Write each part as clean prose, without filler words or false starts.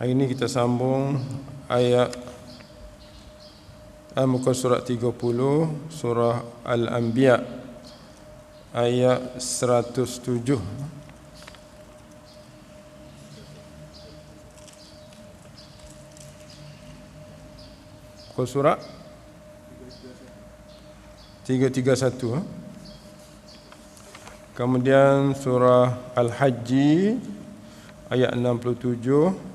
Hari ini kita sambung ayat muka surat 30 surah Al-Anbiya ayat 107. Muka surat 331. Kemudian surah Al-Hajj ayat 67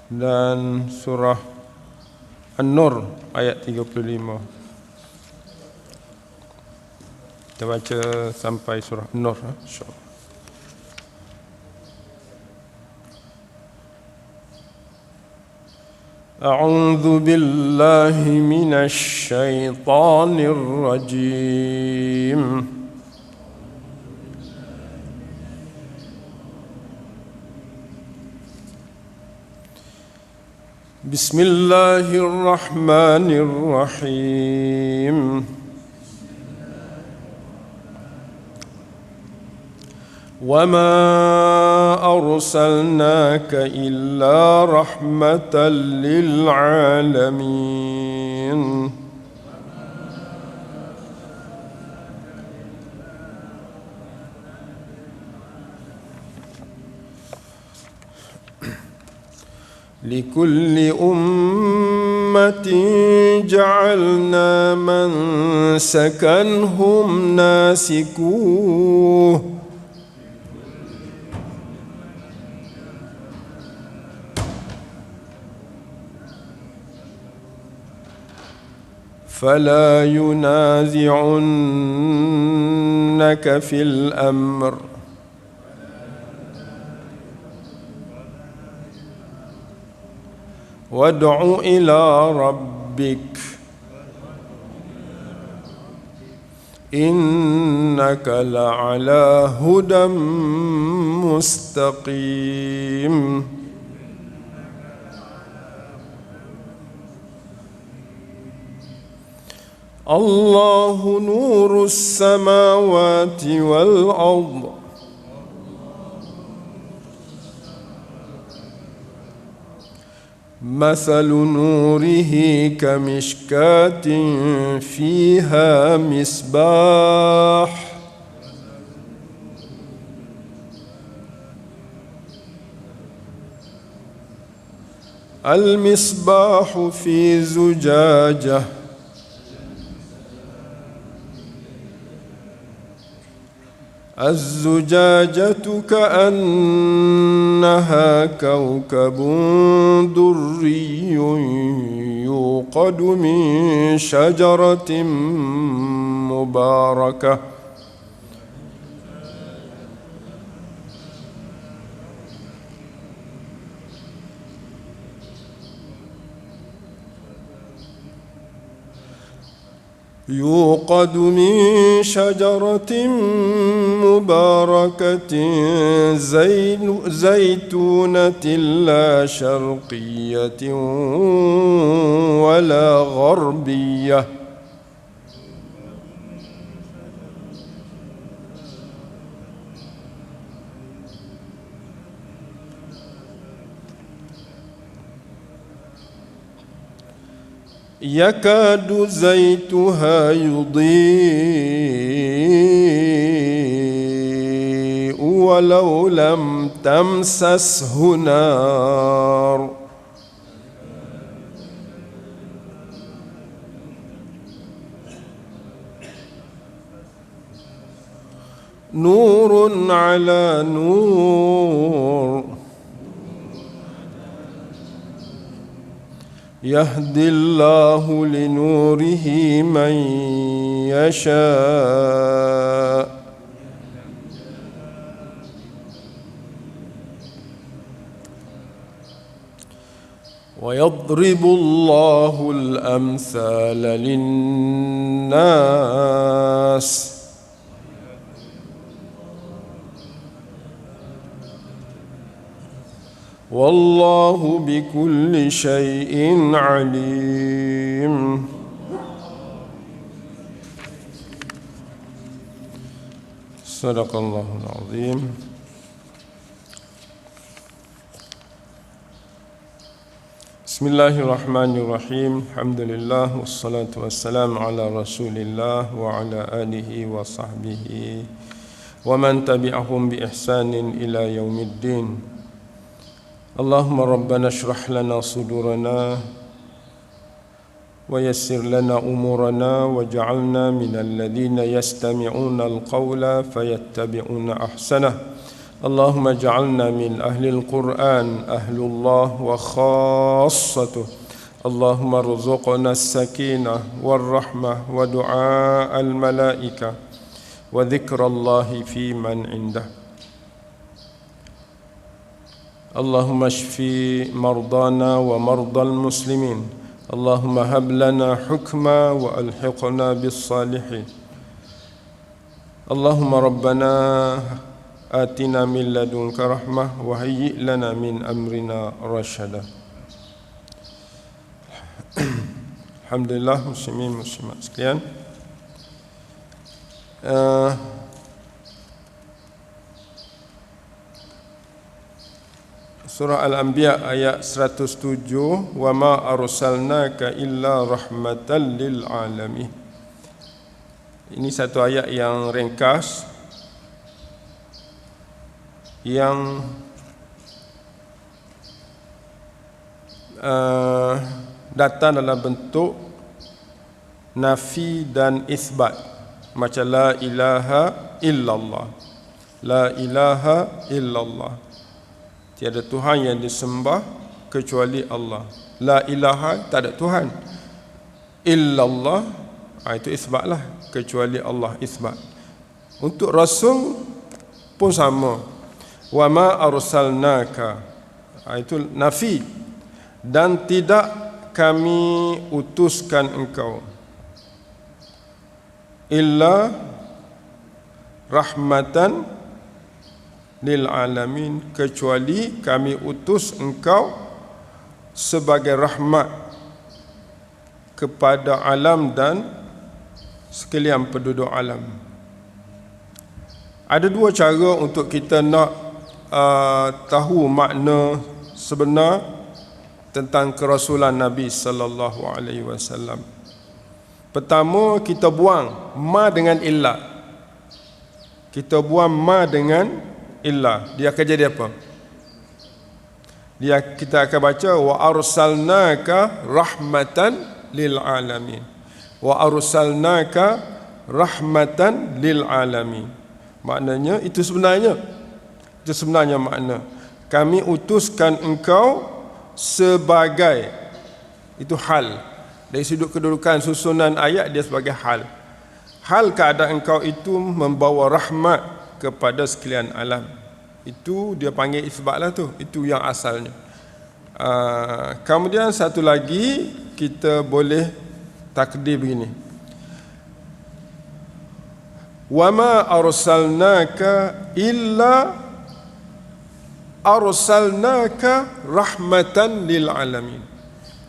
dan surah An-Nur ayat 35. Kita baca sampai surah An-Nur, insya-Allah. A'udzu billahi minasy syaithanir rajim. Bismillahirrahmanirrahim. Wa ma arsalnaka illa rahmatan lil alamin. لكل أمة جعلنا منسكا هم ناسكوه فلا ينازعنك في الأمر وادع إلى ربك إنك لعلى هدى مستقيم الله نور السماوات والأرض مثل نوره كمشكاة فيها مصباح المصباح في زجاجة الزجاجة كأنها كوكب دري يوقد من شجرة مباركة يوقد من شجرة مباركة زيتونة لا شرقية ولا غربية يكاد زيتها يضيء ولو لم تمسسه نار نور على نور يهدي الله لنوره من يشاء ويضرب الله الأمثال للناس والله بكل شيء عليم. صدق الله العظيم. Bismillahirrahmanirrahim. Alhamdulillah wassalatu wassalamu ala Rasulillah wa ala alihi wa sahbihi wa man tabi'ahum bi ihsanin ila yaumiddin. Allahumma rabbana shrah lana sudurana wa yassir lana umurana waj'alna minal ladzina yastami'una al-qawla fayattabi'una ahsanah. Allahumma ja'alna min ahlil Qur'an ahlullah wa khassatuh. Allahumma rzuqna as-sakinah wal rahmah wa du'a al-malaika wa dhikrallahi fi man indah. Allahumma shfi mardana wa mardal muslimin. Allahumma hab lana hukma wa alhiqna bis salihin. Allahumma rabbana atina min ladunka rahmah wa hayyi' lana min amrina rasyada. Alhamdulillah, muslimin muslimat sekalian. Surah Al-Anbiya ayat 107, wa ma arsalnaka illa rahmatan lil alamin. Ini satu ayat yang ringkas, yang datang dalam bentuk nafi dan isbat, macam la ilaha illallah. La ilaha illallah, tiada Tuhan yang disembah kecuali Allah. La ilaha, tak ada Tuhan. Illallah, itu isbatlah, kecuali Allah, isbat. Untuk Rasul pun sama. Wa ma arsalnaka, itu nafi, dan tidak kami utuskan engkau illa rahmatan lil alamin, kecuali kami utus engkau sebagai rahmat kepada alam dan sekalian penduduk alam. Ada dua cara untuk kita nak tahu makna sebenar tentang kerasulan Nabi sallallahu alaihi wasallam. Pertama, kita buang ma dengan illah. Kita buang ma dengan illah, dia akan jadi apa? Kita akan baca wa arsalnaka rahmatan lil alamin. Wa arsalnaka rahmatan lil alamin. Maknanya itu sebenarnya makna. Kami utuskan engkau sebagai, itu hal. Dari sudut kedudukan susunan ayat, dia sebagai hal. Hal keadaan engkau itu membawa rahmat kepada sekalian alam. Itu dia panggil isbatlah tu. Itu yang asalnya. Kemudian satu lagi, kita boleh takdir begini. Wa ma arsalnaka illa arsalnaka rahmatan lil alamin.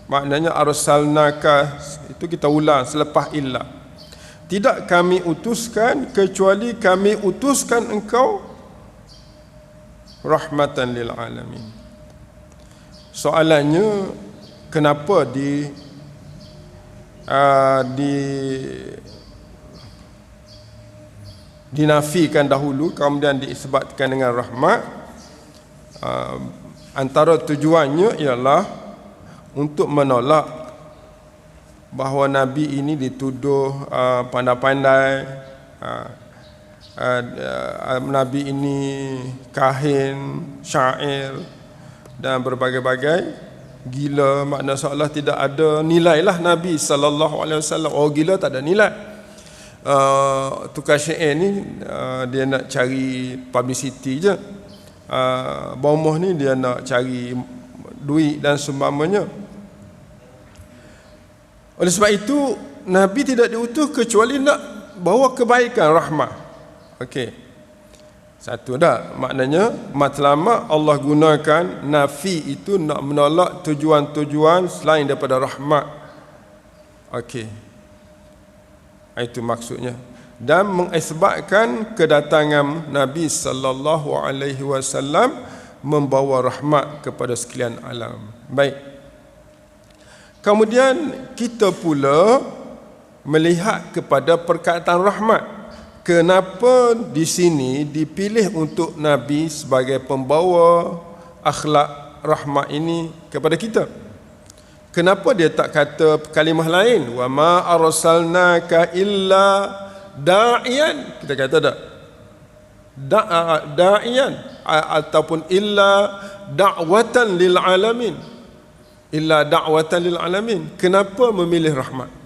Maknanya arsalnaka itu kita ulang selepas illa. Tidak kami utuskan kecuali kami utuskan engkau rahmatan lil alamin. Soalannya, kenapa dinafikan dahulu kemudian diisbatkan dengan rahmat? Antara tujuannya ialah untuk menolak bahawa Nabi ini dituduh pandai-pandai, Nabi ini kahin, syair dan berbagai-bagai gila. Makna seolah tidak ada nilai lah Nabi sallallahu alaihi wasallam. Oh, gila tak ada nilai. Tukar syair ni dia nak cari publicity je. Bomoh ni dia nak cari duit dan seumpamanya. Oleh sebab itu Nabi tidak diutus kecuali nak bawa kebaikan, rahmat. Okey. Satu dah, maknanya matlamat Allah gunakan nafi itu nak menolak tujuan-tujuan selain daripada rahmat. Okey. Itu maksudnya. Dan mengisbatkan kedatangan Nabi sallallahu alaihi wasallam membawa rahmat kepada sekalian alam. Baik. Kemudian kita pula melihat kepada perkataan rahmat. Kenapa di sini dipilih untuk Nabi sebagai pembawa akhlak rahmat ini kepada kita? Kenapa dia tak kata kalimah lain? Wa ma arsalnaka illa da'iyan. Kita kata tak? Da'iyan ataupun illa da'watan lil alamin. Illa da'watan lil alamin. Kenapa memilih rahmat?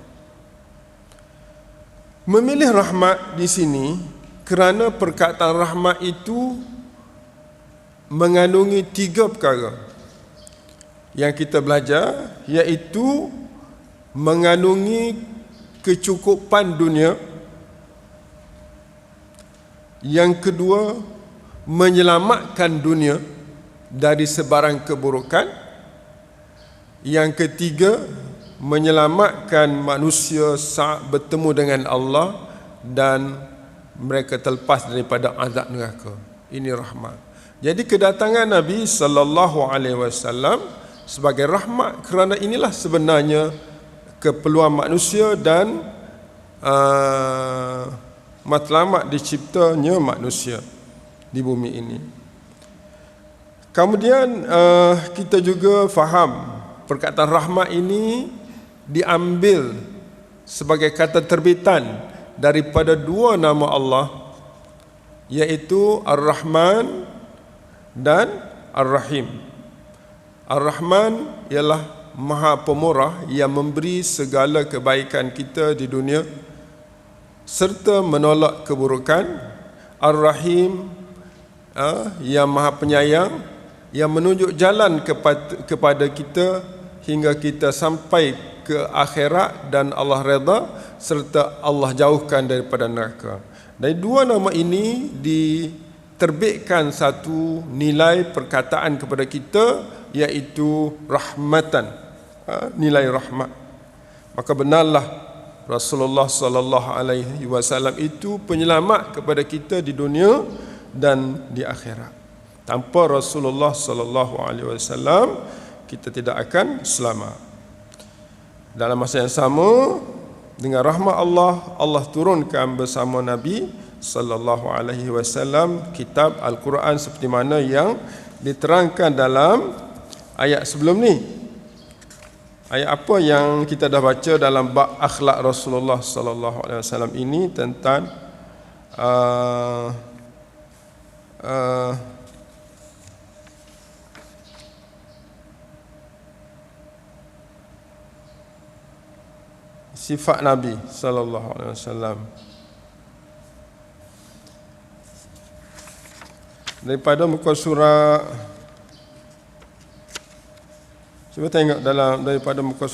Memilih rahmat di sini kerana perkataan rahmat itu mengandungi 3 perkara yang kita belajar, iaitu mengandungi kecukupan dunia. Yang kedua, menyelamatkan dunia dari sebarang keburukan. Yang ketiga, menyelamatkan manusia saat bertemu dengan Allah dan mereka terlepas daripada azab neraka. Ini rahmat. Jadi kedatangan Nabi sallallahu alaihi wasallam sebagai rahmat, kerana inilah sebenarnya keperluan manusia dan matlamat diciptanya manusia di bumi ini. Kemudian kita juga faham perkataan rahmat ini diambil sebagai kata terbitan daripada 2 nama Allah, iaitu Ar-Rahman dan Ar-Rahim. Ar-Rahman ialah Maha Pemurah yang memberi segala kebaikan kita di dunia serta menolak keburukan. Ar-Rahim yang Maha Penyayang, yang menunjuk jalan kepada kita hingga kita sampai ke akhirat dan Allah redha serta Allah jauhkan daripada neraka. Dari 2 nama ini diterbitkan satu nilai perkataan kepada kita, iaitu rahmatan, nilai rahmat. Maka benarlah Rasulullah sallallahu alaihi wasallam itu penyelamat kepada kita di dunia dan di akhirat. Tanpa Rasulullah sallallahu alaihi wasallam kita tidak akan selamat. Dalam masa yang sama, dengan rahmat Allah, Allah turunkan bersama Nabi sallallahu alaihi wasallam kitab Al-Quran seperti mana yang diterangkan dalam ayat sebelum ni. Ayat apa yang kita dah baca dalam bab akhlak Rasulullah sallallahu alaihi wasallam ini tentang sifat Nabi sallallahu alaihi wasallam. Daripada muka surat, cuba tengok daripada muka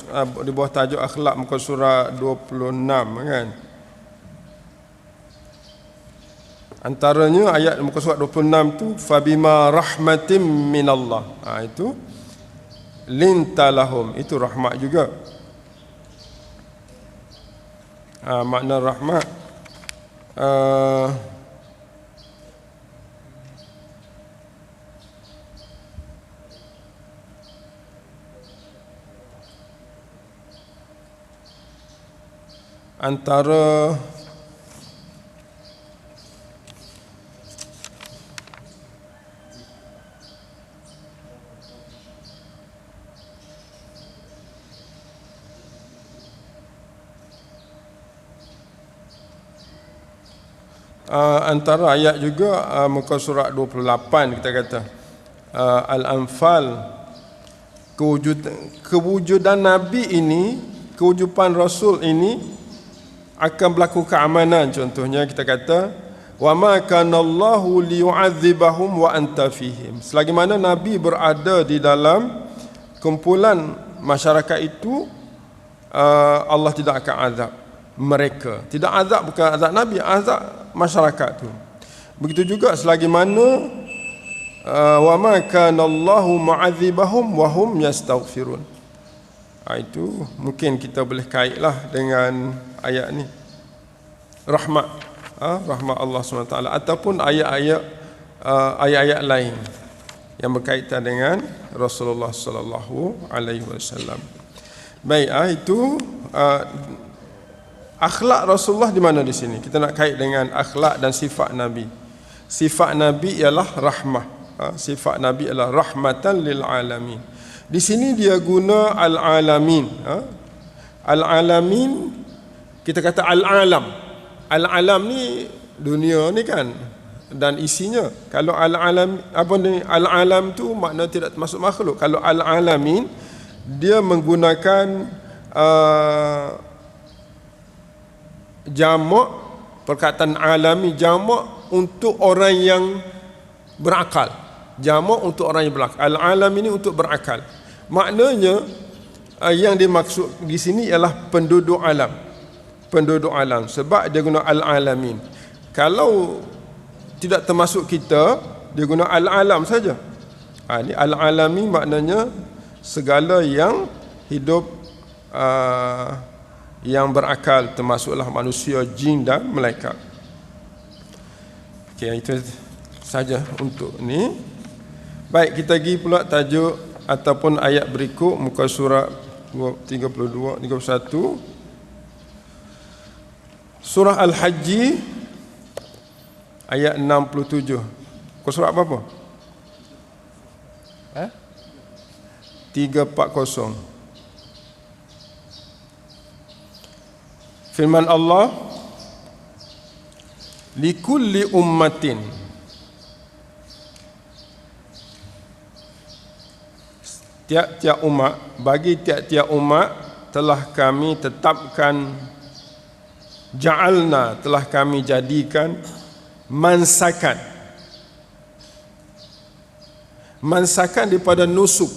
di bawah tajuk akhlak muka surat 26 kan. Antaranya ayat muka surat 26 tu fabima rahmatim minallah. Itu lintalahum, itu rahmat juga. Makna rahmat antara antara ayat juga muka surat 28 kita kata Al-Anfal, kewujudan Nabi ini, kewujudan Rasul ini akan berlaku keamanan. Contohnya kita kata wa ma kana Allahu liyu'adzibahum wa anta fihim. Selagi mana Nabi berada di dalam kumpulan masyarakat itu, Allah tidak akan azab mereka. Tidak azab, bukan azab Nabi, azab masyarakat tu. Begitu juga selagi mana wa ma kana Allahu mu'adzibahum wa hum yastaghfirun. Itu mungkin kita boleh kaitlah dengan ayat ni, rahmat, rahmat Allah SWT, ataupun ayat-ayat lain yang berkaitan dengan Rasulullah sallallahu alaihi wasallam. Baik, itu akhlak Rasulullah di mana di sini? Kita nak kait dengan akhlak dan sifat Nabi. Sifat Nabi ialah rahmah. Sifat Nabi ialah rahmatan lil alamin. Di sini dia guna al-alamin. Al-alamin, kita kata al-alam. Al-alam ni dunia ni kan, dan isinya. Kalau al-alam, apa ni, al-alam tu makna tidak termasuk makhluk. Kalau al-alamin, dia menggunakan jamak, perkataan alami jamak untuk orang yang berakal. Jamak untuk orang yang berakal. Al-alam ini untuk berakal. Maknanya yang dimaksud di sini ialah penduduk alam. Penduduk alam, sebab dia guna al-alamin. Kalau tidak termasuk kita, dia guna al-alam saja. Ini al-alami maknanya segala yang hidup, yang berakal, termasuklah manusia, jin dan malaikat. Okey, itu saja untuk ni. Baik, kita pergi pula tajuk ataupun ayat berikut, muka surat 32, 31. Surah Al-Hajj ayat 67. Muka surat apa? 340. Firman Allah, likulli ummatin, tiap-tiap umat, bagi tiap-tiap umat telah kami tetapkan, ja'alna, telah kami jadikan mansakan. Mansakan daripada nusuk.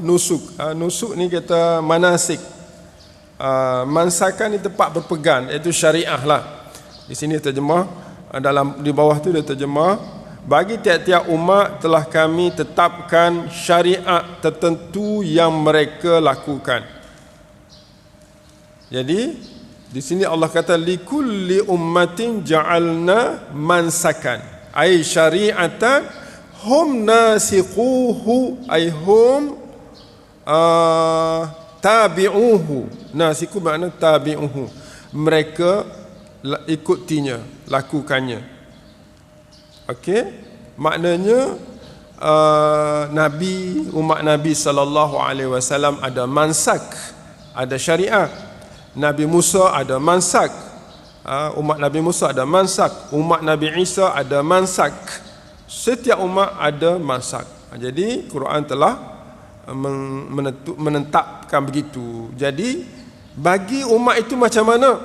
Nusuk ni kita manasik. Mansakan ni tempat berpegang, iaitu syariah lah. Di sini terjemah, di bawah tu dia terjemah, bagi tiap-tiap umat telah kami tetapkan syariat tertentu yang mereka lakukan. Jadi di sini Allah kata likulli ummatin ja'alna mansakan, ay syari'atan hum nasiquhu, ay hum tabi'uhu. Nasiku makna tabi'uhu, mereka ikutinya, lakukannya. Okey, maknanya Nabi, umat Nabi sallallahu alaihi wasallam ada mansak, ada syariat. Nabi Musa ada mansak, umat Nabi Musa ada mansak, umat Nabi Isa ada mansak. Setiap umat ada mansak. Jadi Quran telah menetapkan begitu. Jadi bagi umat itu macam mana?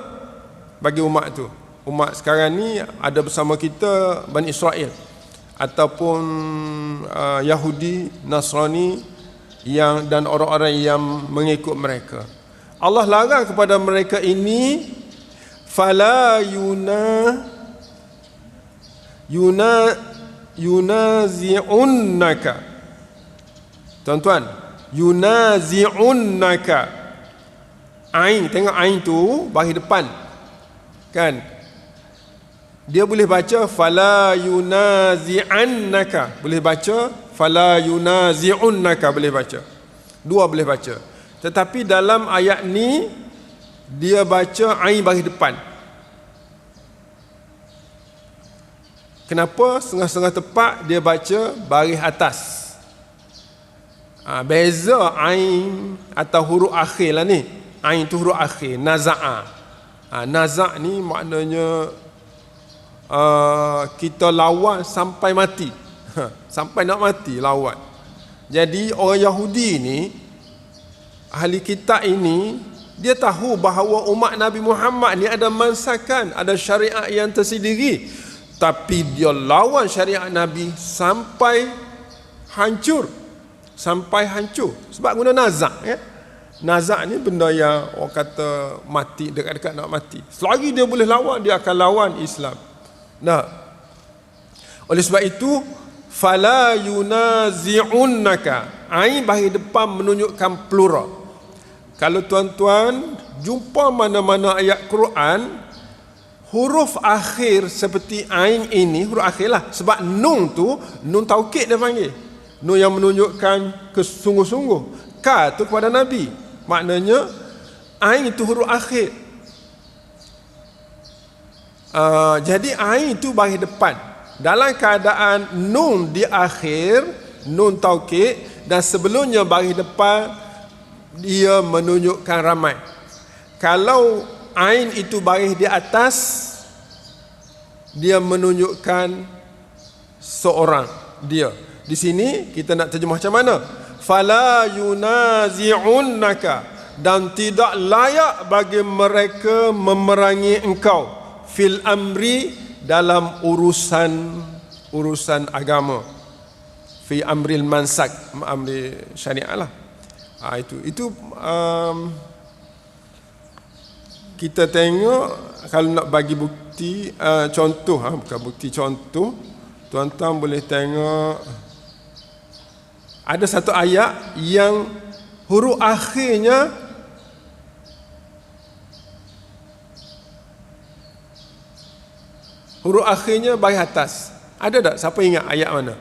Bagi umat itu, umat sekarang ni ada bersama kita Bani Israel ataupun Yahudi, Nasrani yang dan orang-orang yang mengikut mereka. Allah larang kepada mereka ini, fala yunazi'unnaka. Tuan-tuan, yunazi'unnaka. Ain, tengok ain tu bagi depan. Kan? Dia boleh baca fala yunazi'annaka, boleh baca fala yunazi'unnaka, boleh baca. Dua boleh baca. Tetapi dalam ayat ni dia baca ain baris depan. Kenapa? Setengah-setengah tepat dia baca baris atas. Beza ain atau huruf akhir lah ni. Ain tu huruf akhir, naza'a. Naza' ni maknanya kita lawan sampai mati. Sampai nak mati lawan. Jadi orang Yahudi ni, ahli kitab ini, dia tahu bahawa umat Nabi Muhammad ni ada mansakan, ada syariat yang tersendiri, tapi dia lawan syariat Nabi sampai hancur. Sampai hancur sebab guna nazak, ya? Nazak ni benda yang orang kata mati, dekat-dekat nak mati. Selagi dia boleh lawan, dia akan lawan Islam. Nah, oleh sebab itu fala yunazi'unnaka, ain bagi depan menunjukkan plural. Kalau tuan-tuan jumpa mana-mana ayat Quran, huruf akhir seperti ain ini, huruf akhir lah. Sebab nun tu, nun taukid dia panggil. Nun yang menunjukkan kesungguh-sungguh. Ka tu kepada Nabi. maknanya ain itu huruf akhir. Jadi ain itu baris depan. Dalam keadaan nun di akhir, nun taukid, dan sebelumnya baris depan, dia menunjukkan ramai. Kalau ain itu baris di atas, dia menunjukkan seorang, dia. Di sini kita nak terjemah macam mana? Fala yunazi'unnaka, dan tidak layak bagi mereka memerangi engkau fil amri, dalam urusan agama, fi amril mansak, amri syariat lah. Itu kita tengok, kalau nak bagi bukti contoh, bukan bukti, contoh, tuan-tuan boleh tengok ada satu ayat yang huruf akhirnya baris atas. Ada tak? Siapa ingat ayat mana?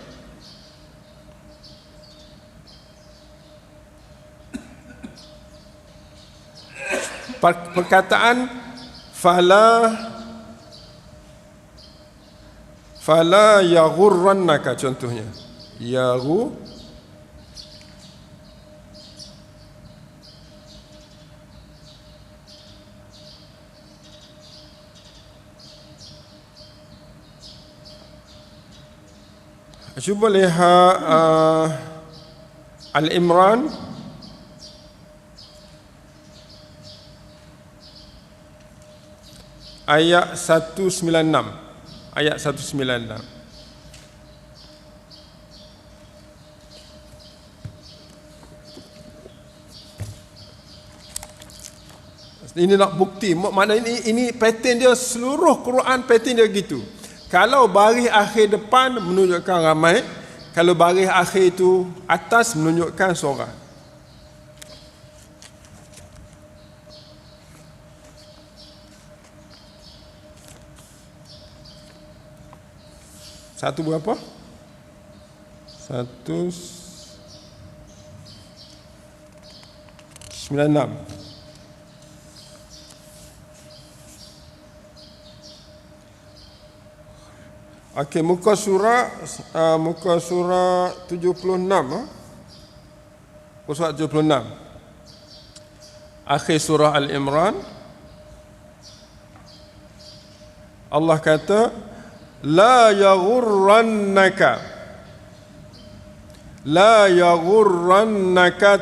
Perkataan fala yaghurrannaka, contohnya cuba lihat Al-Imran ayat 196. Ayat 196. Ini nak bukti, makna ini pattern dia, seluruh Quran pattern dia gitu. Kalau baris akhir depan menunjukkan ramai, kalau baris akhir itu atas menunjukkan seorang. Satu berapa? 196. Okey, muka surah 76. Muka surah 76. Akhir surah Al-Imran. Allah kata, la yaghurrannaka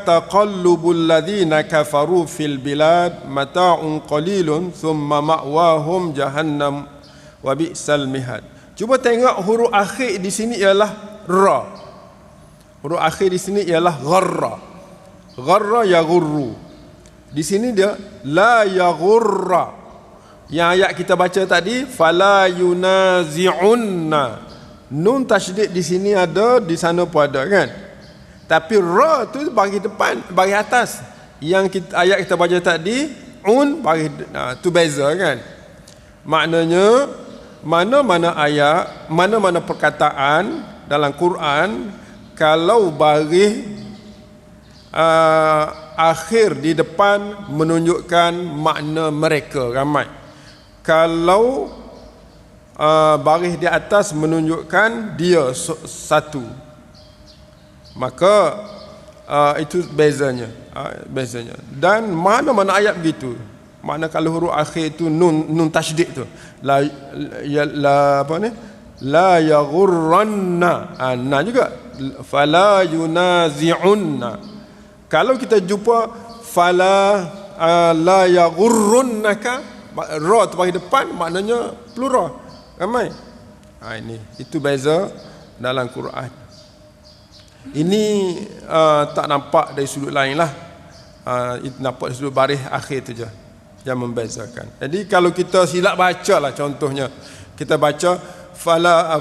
taqallubul ladzina kafaru fil bilad mata'un qalilun thumma ma'wahum jahannam wa bi'sal mihad. Cuba tengok huruf akhir di sini ialah ra. Huruf akhir di sini ialah gharra. Gharra yaghurru. Di sini dia la yaghurra. Yang ayat kita baca tadi fala yunazi'unna. Nun tasydid di sini ada, di sana pun ada kan. Tapi ra tu bagi depan, bagi atas. Yang ayat kita baca tadi bagi tu beza kan. Maknanya mana-mana ayat, mana-mana perkataan dalam Quran, kalau baris akhir di depan menunjukkan makna mereka ramai. Kalau baris di atas menunjukkan dia satu. Maka itu bezanya. Dan mana-mana ayat begitu. Makna kalau huruf akhir itu nun tasydid tu. La yaghurranna. Na juga. Fala yunazi'unna. Kalau kita jumpa fala la yaghurrunnaka, ra tu bagi depan, maknanya plural. Ramai. Ini itu beza dalam Quran. Ini tak nampak dari sudut lain lah. Nampak dari sudut baris akhir tu je yang membezakan. Jadi kalau kita silap baca lah, contohnya kita baca fala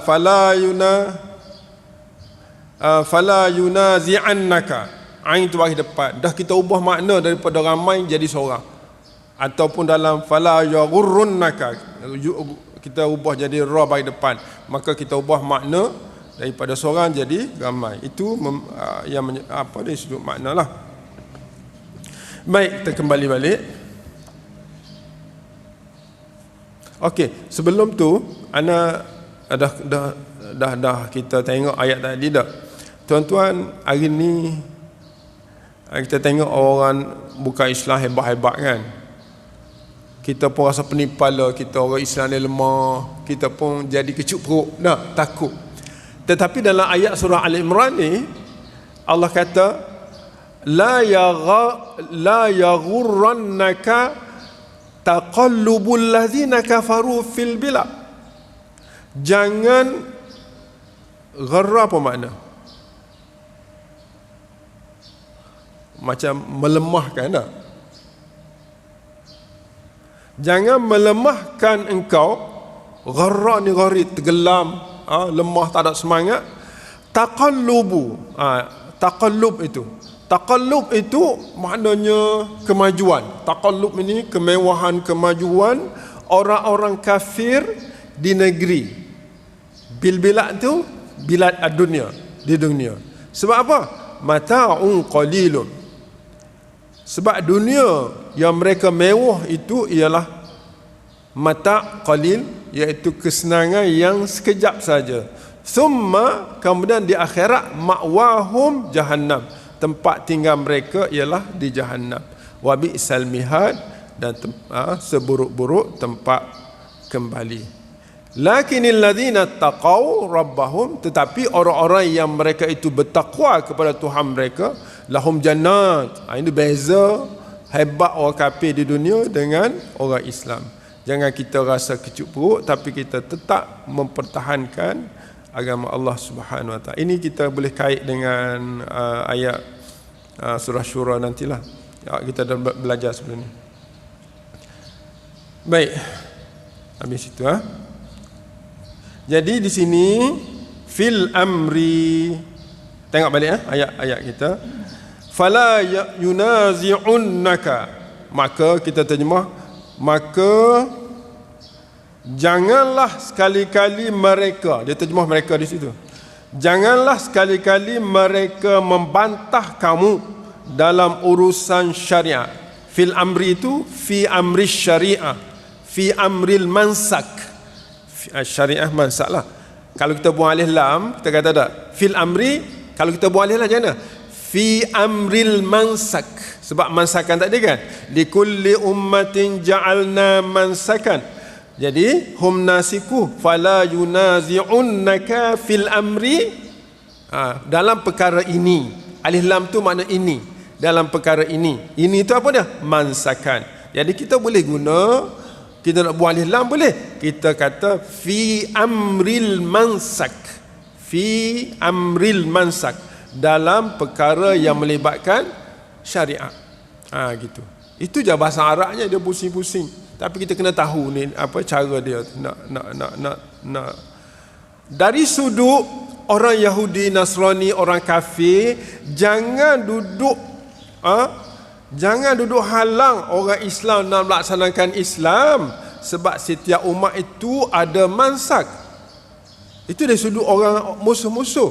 yunazi'annaka, ain tu bagi depan, dah kita ubah makna daripada ramai jadi seorang. Ataupun dalam fala yaghurrunnaka, kita ubah jadi ra bagi depan, maka kita ubah makna daripada seorang jadi ramai. Itu yang dari sudut makna lah. Baik, kita kembali balik. Okey, sebelum tu ana dah kita tengok ayat tadi dah. Tuan-tuan, hari ni kita tengok orang bukan Islam hebat-hebat kan. Kita pun rasa penipala, kita orang Islam ni lemah, kita pun jadi kecut perut, takut. Tetapi dalam ayat surah Al-Imran ni Allah kata la yaghurrannaka taqallubul ladzina kafaru fil bilad. Jangan gharra, apa makna? Macam melemahkan tak? Jangan melemahkan engkau. Gharra ni gharid, tenggelam, lemah, tak ada semangat. Taqallub itu maknanya kemajuan. Taqallub ini kemewahan, kemajuan orang-orang kafir di negeri. Bilad tu bilad ad-dunya, di dunia. Sebab apa? Mata'un qalilun. Sebab dunia yang mereka mewah itu ialah mata' qalil, iaitu kesenangan yang sekejap saja. Summa, kemudian di akhirat, ma'wahum jahannam, tempat tinggal mereka ialah di jahannam. Wa bi'sal mihad, dan seburuk-buruk tempat kembali. Lakinil ladzina taqaw rabbahum, tetapi orang-orang yang mereka itu bertakwa kepada Tuhan mereka, lahum jannat. Ini beza hebat orang kafir di dunia dengan orang Islam. Jangan kita rasa kecut perut, tapi kita tetap mempertahankan agama Allah Subhanahu Wa Taala. Ini kita boleh kait dengan ayat surah Syura nantilah. Kita dah belajar sebelum ni. Baik. Habis itu Jadi di sini fil amri, tengok balik ayat-ayat kita. Fala yunazi'unnaka, maka kita terjemah, maka janganlah sekali-kali mereka, dia terjemah mereka di situ. Janganlah sekali-kali mereka membantah kamu dalam urusan syariat. Fil amri itu fi amri syariah, fi amril mansak. Syariah mansak lah. Kalau kita buang alif lam, kita kata tak fil amri. Kalau kita buang alif lam macam mana? Fi amril mansak. Sebab mansakan tak ada kan? Likulli ummatin ja'alna mansakan. Jadi hum nasiku fala yunazi'unnaka fil amri, dalam perkara ini. Alif lam tu makna ini, dalam perkara ini. Ini tu apa dia? Mansakan. Jadi kita boleh guna, kita nak buang alif lam boleh. Kita kata fi amril mansak. Fi amril mansak, dalam perkara yang melibatkan syariat. Gitu. Itu je bahasa Arabnya, dia pusing-pusing. Tapi kita kena tahu ni apa cara dia nak. Dari sudut orang Yahudi, Nasrani, orang kafir, jangan duduk halang orang Islam nak melaksanakan Islam, sebab setiap umat itu ada mansak. Itu dari sudut orang musuh-musuh.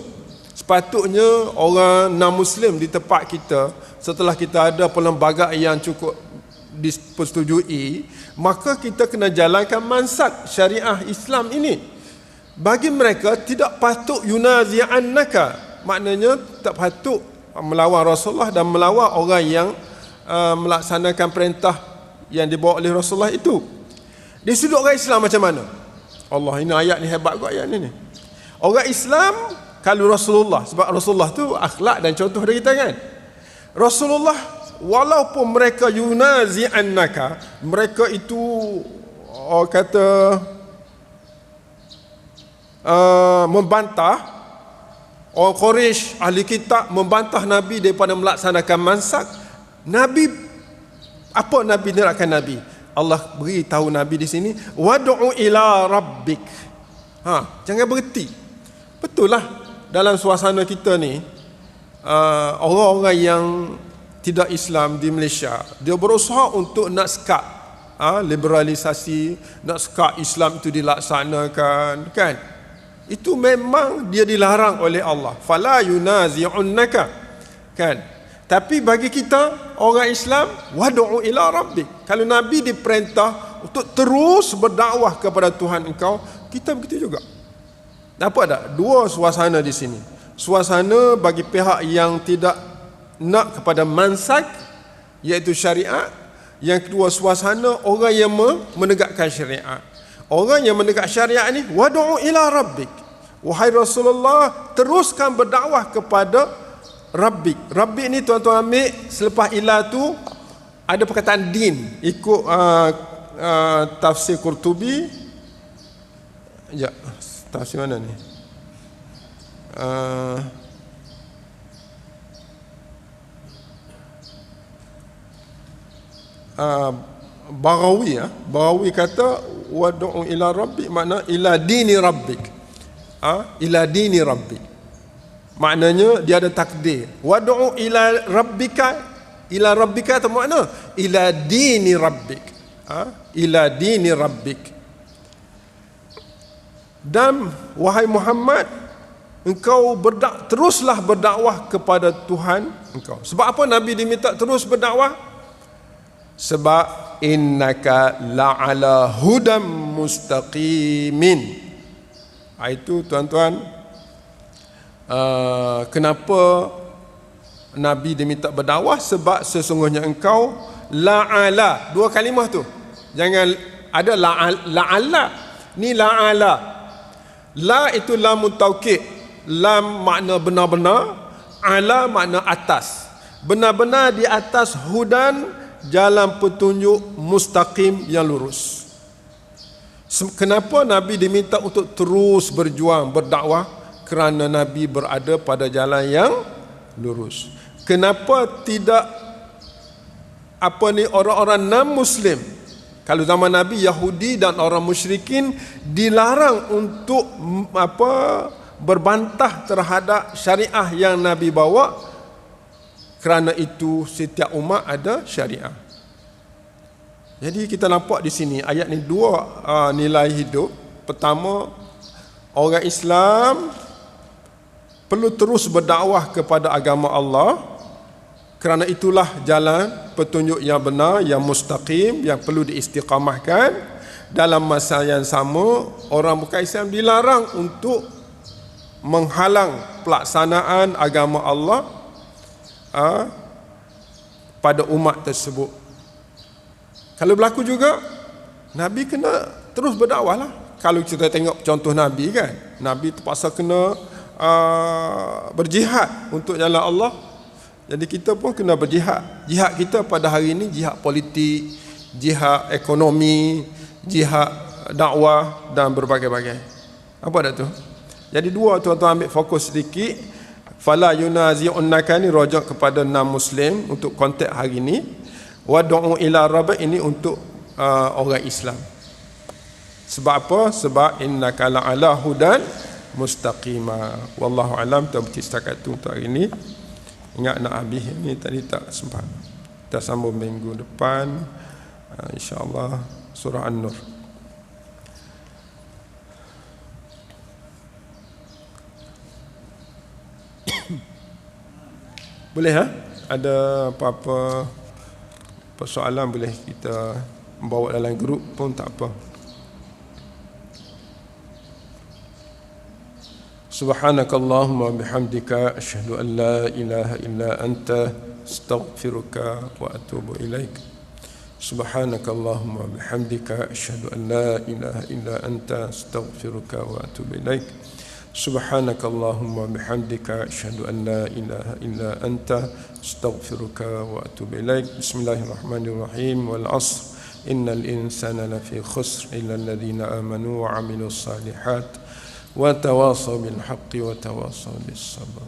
Sepatutnya orang non-Muslim di tempat kita, setelah kita ada perlembagaan yang cukup dipersetujui, maka kita kena jalankan mansak syariah Islam ini. Bagi mereka tidak patut yunazi'annaka, maknanya tak patut melawan Rasulullah dan melawan orang yang melaksanakan perintah yang dibawa oleh Rasulullah itu. Di sudut orang Islam macam mana? Allah, ini ayat ni hebat kot ayat ni. Orang Islam kalau Rasulullah, sebab Rasulullah tu akhlak dan contoh dari kita kan. Rasulullah, walaupun mereka yunazi'annaka, mereka itu membantah, orang Quraisy, ahli kitab membantah Nabi daripada melaksanakan mansak. Nabi, apa Nabi nakkan Nabi? Allah beri tahu Nabi di sini, wad'u ila rabbik. Jangan berhenti. Betul lah, dalam suasana kita ni, orang-orang yang tidak Islam di Malaysia, dia berusaha untuk nak sekat liberalisasi, nak sekat Islam itu dilaksanakan kan. Itu memang dia dilarang oleh Allah. Fala yunazi'unnaka kan. Tapi bagi kita orang Islam, wad'u ila rabbik. Kalau Nabi diperintah untuk terus berdakwah kepada Tuhan engkau, kita begitu juga. Nampak tak? Dua suasana di sini. Suasana bagi pihak yang tidak nak kepada mansak, iaitu syariat. Yang kedua, suasana orang yang menegakkan syariat. Orang yang menegak syariat ni, wad'u ila rabbik. Wahai Rasulullah, teruskan berdakwah kepada Rabbik. Rabbik ni tuan-tuan ambil selepas ila tu ada perkataan din. Ikut tafsir Qurtubi. Ya, tafsir mana ni? Baghawi kata wad'u ila rabbik, makna ila dini rabbik. Ila dini rabbik, maknanya dia ada takdir. Wad'u ila rabbika tu makna ila dini rabbik. Ila dini rabbik. Dan wahai Muhammad, engkau teruslah berdakwah kepada Tuhan engkau. Sebab apa Nabi diminta terus berdakwah? Sebab innaka la'ala hudam mustaqimin. Itu tuan-tuan, kenapa Nabi diminta berdakwah? Sebab sesungguhnya engkau la'ala. Dua kalimah tu, jangan ada la'ala. Ni la'ala. La itu lamun taukid. Lam makna benar-benar, ala makna atas. Benar-benar di atas hudan, jalan petunjuk mustaqim yang lurus. Kenapa Nabi diminta untuk terus berjuang, berdakwah? Kerana Nabi berada pada jalan yang lurus. Kenapa tidak orang-orang non-Muslim? Kalau zaman Nabi, Yahudi dan orang musyrikin dilarang untuk berbantah terhadap syariah yang Nabi bawa. Kerana itu setiap umat ada syariah. Jadi kita nampak di sini ayat ni dua nilai hidup. Pertama, orang Islam perlu terus berdakwah kepada agama Allah. Kerana itulah jalan petunjuk yang benar, yang mustaqim, yang perlu diistiqamahkan. Dalam masa yang sama, orang bukan Islam dilarang untuk menghalang pelaksanaan agama Allah pada umat tersebut. Kalau berlaku juga, Nabi kena terus berdakwah lah. Kalau kita tengok contoh Nabi kan, Nabi terpaksa kena berjihad untuk jalan Allah. Jadi kita pun kena berjihad. Jihad kita pada hari ini jihad politik, jihad ekonomi, jihad dakwah dan berbagai-bagai. Apa dah tu? Jadi dua tuan-tuan ambil fokus sedikit. Fala yunazi'unnaka ni rojak kepada non-Muslim untuk konteks hari ini. Wad'u ila rabbik ini untuk orang Islam. Sebab apa? Sebab innaka la'ala hudan mustaqima. Wallahu alam. Kita berhenti setakat itu untuk hari ini. Ingat nak habis ini tadi tak sempat. Kita sambung minggu depan, insya-Allah, surah An-Nur. Boleh ada apa-apa persoalan boleh kita bawa dalam grup pun tak apa. Subhanakallahumma bihamdika asyhadu an la ilaha illa anta astaghfiruka wa atubu ilaik. Subhanakallahumma bihamdika asyhadu an la ilaha illa anta astaghfiruka wa atubu ilaik. Subhanakallahumma bihamdika asyhadu an la ilaha illa anta astaghfiruka wa atubu ilaik. Bismillahirrahmanirrahim. Wal 'ashr innal insana lafi khusr illa alladhina amanu wa 'amilus salihat wa tawasaw bil haqqi wa tawasaw bis sabr.